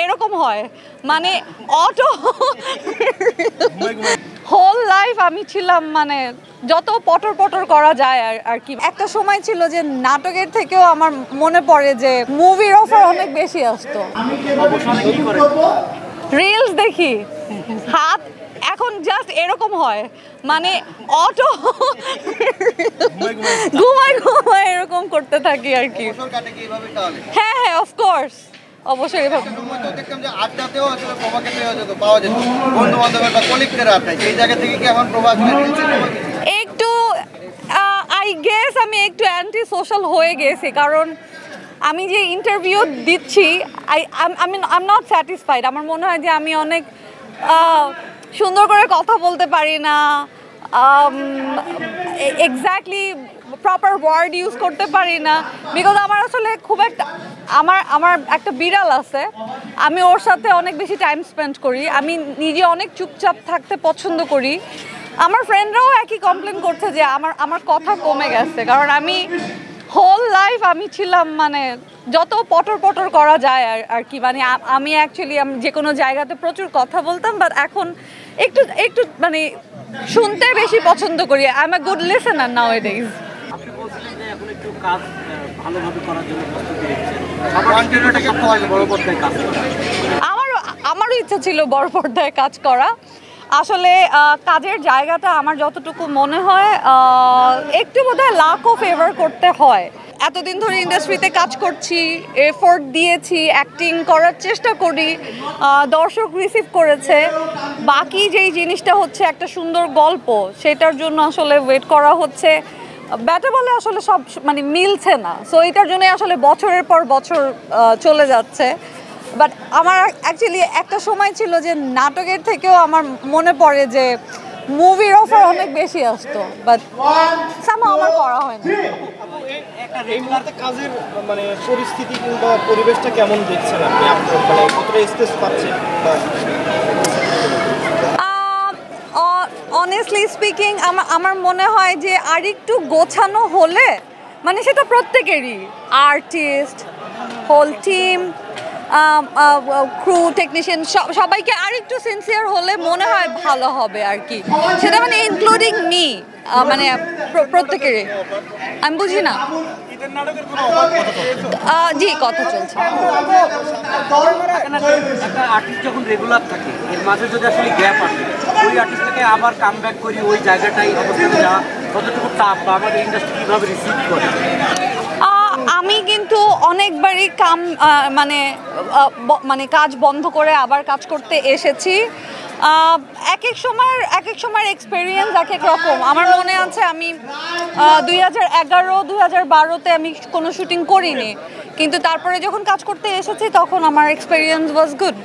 এরকম হয় মানে অটো হোল লাইফ আমি ছিলাম মানে যত পটর পটর করা যায় আর কি। একটা সময় ছিল যে নাটকের থেকেও আমার মনে পড়ে যে মুভির অফার অনেক বেশি আসতো। রিলস দেখি, হাত এখন জাস্ট এরকম হয় মানে অটো ঘুমায় এরকম করতে থাকি আর কি। হ্যাঁ হ্যাঁ অফকোর্স, অবশ্যই এভাবে। দেখতাম যে আড্ডাতেও আসলে প্রভাকে পাওয়া যেত, বন্ধু বান্ধবের বা কলিগদের আড্ডায়, সেই জায়গা থেকে কি এখন প্রভাব একটু আই গেস আমি একটু অ্যান্টি সোশ্যাল হয়ে গেছি, কারণ আমি যে ইন্টারভিউ দিচ্ছি আই নট স্যাটিসফাইড। আমার মনে হয় যে আমি অনেক সুন্দর করে কথা বলতে পারি না, এক্স্যাক্টলি প্রপার ওয়ার্ড ইউজ করতে পারি না, বিকজ আমার আসলে খুব একটা আমার একটা বিড়াল আছে, আমি ওর সাথে অনেক বেশি টাইম স্পেন্ড করি, আমি নিজে অনেক চুপচাপ থাকতে পছন্দ করি। আমার ফ্রেন্ডরাও একই কমপ্লেন করছে যে আমার কথা কমে গেছে, কারণ আমি হোল লাইফ আমি ছিলাম মানে যত পটর পটর করা যায় আর কি। মানে আমি অ্যাকচুয়ালি যে কোনো জায়গাতে প্রচুর কথা বলতাম, বাট এখন একটু একটু মানে শুনতে বেশি পছন্দ করি। I am a good listener now A days. আপনি বলছিলেন যে এখন একটু কাজ ভালোভাবে করার জন্য প্রস্তুতি নিচ্ছেন, বড় পর্দায় কাজ করা। আমারও ইচ্ছা ছিল বড় পর্দায় কাজ করা। আসলে কাজের জায়গাটা আমার যতটুকু মনে হয় একটু বোধহয় লাকও ফেভার করতে হয়। এতদিন ধরে ইন্ডাস্ট্রিতে কাজ করছি, এফোর্ট দিয়েছি, অ্যাক্টিং করার চেষ্টা করি, দর্শক রিসিভ করেছে, বাকি যেই জিনিসটা হচ্ছে একটা সুন্দর গল্প, সেটার জন্য আসলে ওয়েট করা হচ্ছে। ব্যাটা বলে আসলে সব মানে মিলছে না, সো এটার জন্য আসলে বছরের পর বছর চলে যাচ্ছে। বাট আমার অ্যাকচুয়ালি একটা সময় ছিল যে নাটকের থেকেও আমার মনে পড়ে যে মুভির অফার অনেক বেশি আসতো, বাট সামহাও আমার করা হয় না। এই মুহূর্তে কাজের মানে পরিস্থিতি কিংবা পরিবেশটা কেমন দেখছেন আপনি? মানে কতটা স্ট্রেস পাচ্ছেন? অনেস্টলি স্পিকিং আমার মনে হয় যে আরেকটু গোছানো হলে, মানে সেটা প্রত্যেকেরই, artist, whole team, crew, technician, সবাইকে আরেকটু সিনসিয়ার হলে মনে হয় ভালো হবে আর কি। সেটা মানে ইনক্লুডিং মি, মানে প্রত্যেকেরই। আমি বুঝি না। জি, কথা চলছে। একটা আর্টিস্ট যখন রেগুলার থাকে, এর মাঝে যদি আসলে গ্যাপ আসে, ওই আর্টিস্টটাকে আবার কাম ব্যাক করি ওই জায়গাটাই অবস্থানে যাওয়া কতটুকু টাফ, বা আমাদের ইন্ডাস্ট্রি কীভাবে রিসিভ করে? আমি কিন্তু অনেকবারই মানে কাজ বন্ধ করে আবার কাজ করতে এসেছি। এক এক সময়ের এক্সপেরিয়েন্স এক এক রকম। আমার মনে আছে আমি 2011-2012-তে আমি কোনো শুটিং করিনি, কিন্তু তারপরে যখন কাজ করতে এসেছি তখন আমার এক্সপেরিয়েন্স ওয়াজ গুড।